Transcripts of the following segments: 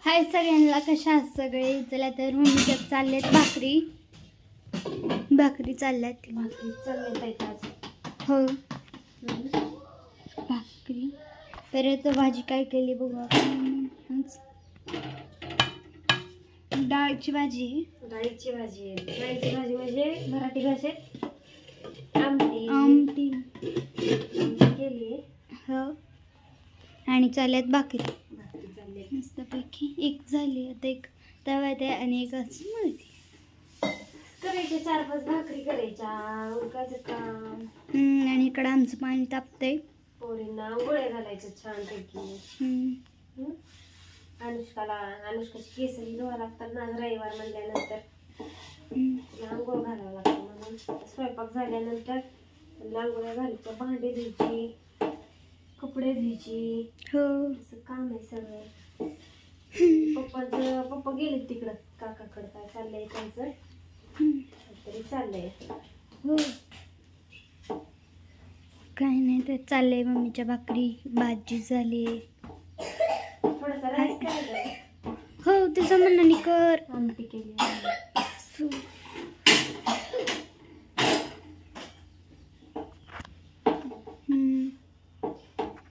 हाय सगळ्यांना, कशा आहात सगळे? चला तर मम्मीच्या चाललेत भाकरी चालल्यात. हो भाकरी. परत भाजी काय केली बघू आपण. डाळीची भाजी म्हणजे मराठी भाषेत आमटी केली. हो. आणि चालल्यात भाकरी मस्तपैकी. एक झाली, आता एक तव्यात आहे आणि एक असं मिळते करायच्या. 4-5 भाकरी करायच्या, उरकायचं काम. आणि इकडं आमचं पाणी तापतंय. पोरींना गोळ्या घालायचं छानपैकी. अनुष्काची केसही धुवा लागतात ना, रविवार म्हणल्यानंतर आंघोळ घालावं लागतं. म्हणून स्वयंपाक झाल्यानंतर आंघोळ्या घालायच्या, भांडी धुयची, कपडे धुयची. हो, असं काम आहे सगळं. पप्पा गेले तिकडं काकाकडं. काय चाललंय त्यांचं तरी चाललंय. हो काही नाही, तर चाललंय मम्मीच्या भाकरी. भाजी झाली. थोडासा राईस करायचा. हो, तुझं म्हणणं कर. आमटी केली.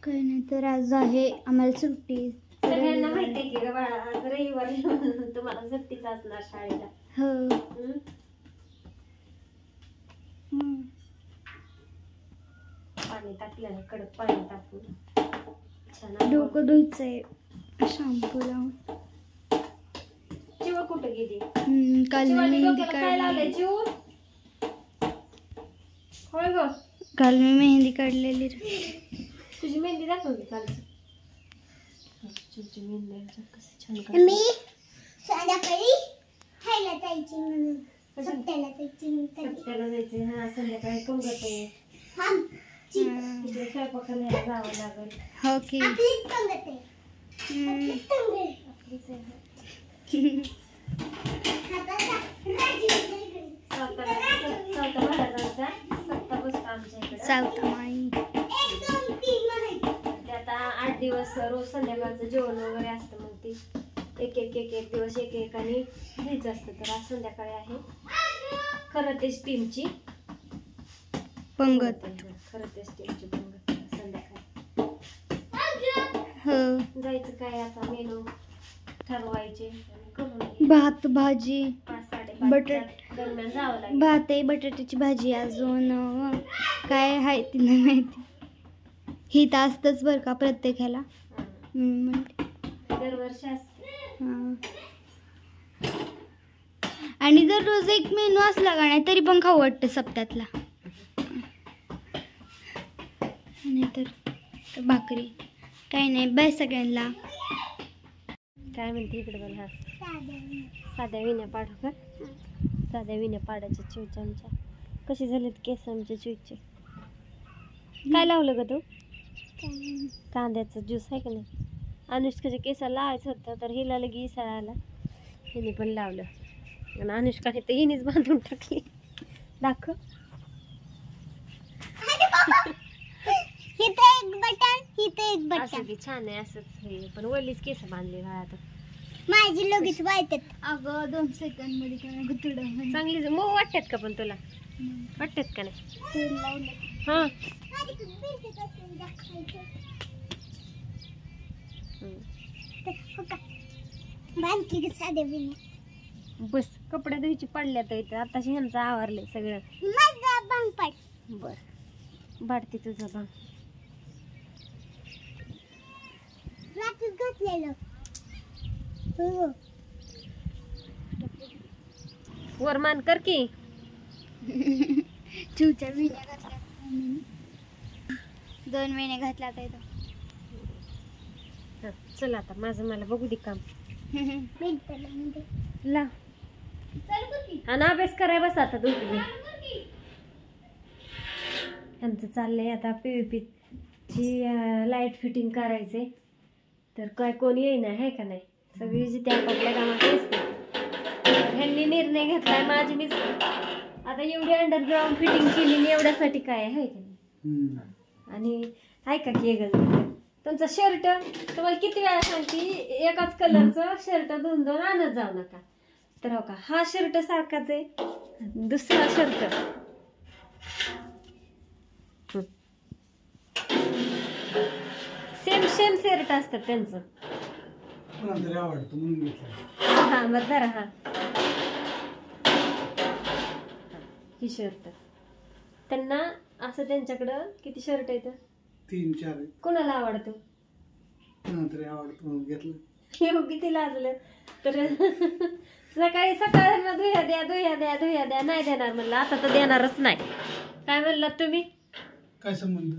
काही नाही, तर आज आहे आम्हाला सुट्टी. सगळ्यांना माहिती आहे की ग बाळा, आज रविवार तुम्हाला सुट्टीच असणार शाळेला. हो. पाणी टाकलं, कडक पाणी टाकून छान डोकं धुयचंय शॅम्पू लावून. चिवा कुठं गेली? काल मी मेहंदी काढली. होय ग, काल मी मेहंदी काढलेली. तुझी मेहंदी दाखवली कालची. मेहंदी कसं छान मी संध्याकाळी खायला जायची म्हणून सप्त्याला जायचे. हा, संध्याकाळी पंगत आहे. तिकडे स्वयंपाकाला जावं लागेल. हो की. आता 8 दिवस रोज संध्याकाळचं जेवण वगैरे असतं. मग ती एक दिवस एकेकाने घ्यायचं असतं. तर आज संध्याकाळी आहे खरं तेच टीमची पंगत. पंगत संध्याकाळी. हो, जायचं काय आता, मेनू ठरवायचे आणि करून भात भाजी 5-5:30 दरम्यान जावं लागेल. भात आहे, बटाट्याची भाजी, अजून काय आहे ती नाही माहिती. ही तर असतंच बरं का प्रत्येकाला. म्हणते दरवर्षी असते. आणि दररोज एक मेनू असला का नाही तरी पण खाऊ वाटतं सप्त्यातला. नाहीतर भाकरी. काही नाही, बाय सगळ्यांना. काय म्हणते इकडे बघा. साध्या विण्या पाडू का? साध्या विण्या पाडायच्या चिवच्या आमच्या. कशी झालीत केस आमच्या चिवचे? काय लावलं ग तू? कांद्याचा ज्यूस आहे का नाही? अनुष्काच्या केसाला लावायचं होतं, तर हिला लगी इसळ आला. हिने पण लावलं आणि अनुष्काने तर हिनेच बांधून टाकली. दाखव. असं की छान आहे असंच हे, पण वलीच केस बांधले बाळा. आता माझी लगेच वाटतात. अगं 2 सेकंड मध्ये काय गुतडं चांगली मऊ वाटतात का? पण तुला वाटतात का नाही? हा, बस कपडे धुयची पडल्यात इथं. आताशी ह्यांचं आवरलंय सगळं. बर, बाडते तुझं भांग. वरमान कर की. चिवच्या विण्या घातल्या 2 महिने घातला तर चल आता माझं मला बघू दे काम. ला आणि अभ्यास कराय बस आता दोघी. आमचं चाललंय आता PVP ची लाईट फिटिंग करायचे. तर काय कोणी येईना आहे का नाही, सगळी जी त्या आपल्या कामात असते. ह्यांनी निर्णय घेतलाय माझी मीच आता एवढी अंडरग्राऊंड फिटिंग केलेली एवढ्यासाठी काय आहे का नाही. आणि ऐका की तुमचा शर्ट तुम्हाला किती वेळा सांगते, एकाच कलरचं शर्ट 2-2 आणत जाऊ नका. तर हो का, हा शर्ट सारखाच आहे, दुसरा शर्ट सेम सेम शर्ट असतात त्यांचं. आवडतं म्हणून घेतलं. हा बरं जरा हा ही शर्ट त्यांना असं, त्यांच्याकडं किती शर्ट आहेत? 3-4 आहेत. कोणाला आवडतो? तरी आवडतं म्हणून घेतलं. हे किती लाजलं तर सकाळी धुया द्या धुया द्या धुया द्या, नाही देणार म्हणलं. आता तर देणारच नाही. काय म्हणलात तुम्ही? काय संबंध?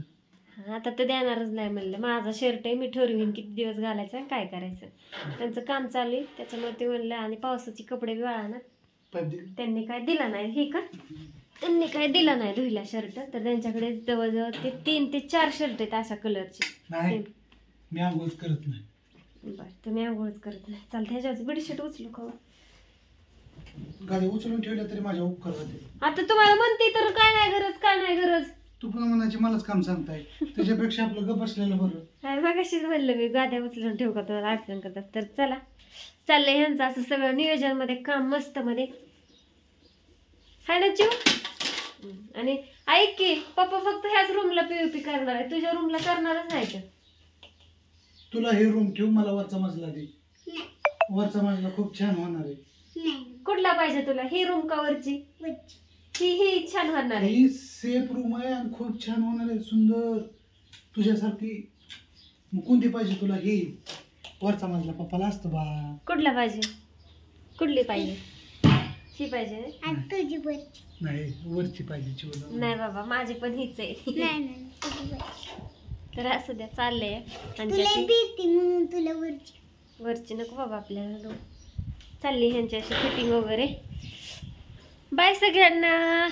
आता तर देणारच नाही म्हणलं. माझा शर्ट आहे, मी ठरवीन किती दिवस घालायचं आणि काय करायचं. त्यांचं काम चालू आहे त्याच्यामुळे ते म्हणलं, आणि पावसाचे कपडे बी वाळणार. त्यांनी काय दिला नाही, हे का त्यांनी काय दिला नाही धुईला शर्ट. तर त्यांच्याकडे जवळजवळ ते 3 ते 4 शर्ट आहेत अशा कलरचे. मी आंघोळ करत नाही. बरं, तुम्ही आंघोळच करत नाही. चालतं, ह्याच्यावर बेडशीट उचलू का? गाडी उचलून ठेवल्या तरी माझ्या उपकार होते. आता तुम्हाला म्हणते तर काय नाही गरज, काय नाही गरज. तू पण म्हणायची मलाच काम सांगताय, त्याच्यापेक्षा आपलं गप बसलेलं बरं. मगाशीच म्हणलं मी, गाद्या उचलून ठेवू का तुम्हाला अडचण करतात. तर चला, चाललंय ह्यांचं असं सगळं नियोजन मध्ये काम, मस्त मध्ये हाय ना चिव. आणि ऐक की, पप्पा फक्त ह्याच रूमला पीओपी करणार आहे, तुझ्या रूमला करणारच नाही. तर तुला हे रूम ठेव, मला वरचा मजला दे. वरचा मजला खूप छान होणार आहे. कुठला पाहिजे तुला, ही रूम का वरची? ही छान होणार आहे. ही सेफ रूम आहे आणि खूप छान होणार आहे, सुंदर तुझ्यासारखी. मग कोणती पाहिजे तुला? ही वरचा मजला पप्पाला असतो बा. कुठला पाहिजे? कुठली पाहिजे? ही पाहिजे नाही, वरची पाहिजे. नाही बाबा, माझी पण हीच आहे. तर असं द्या, चाललंय. तुला वरची नको बाबा आपल्याला. चालली ह्यांची अशी फिटिंग वगैरे. बाय सगळ्यांना.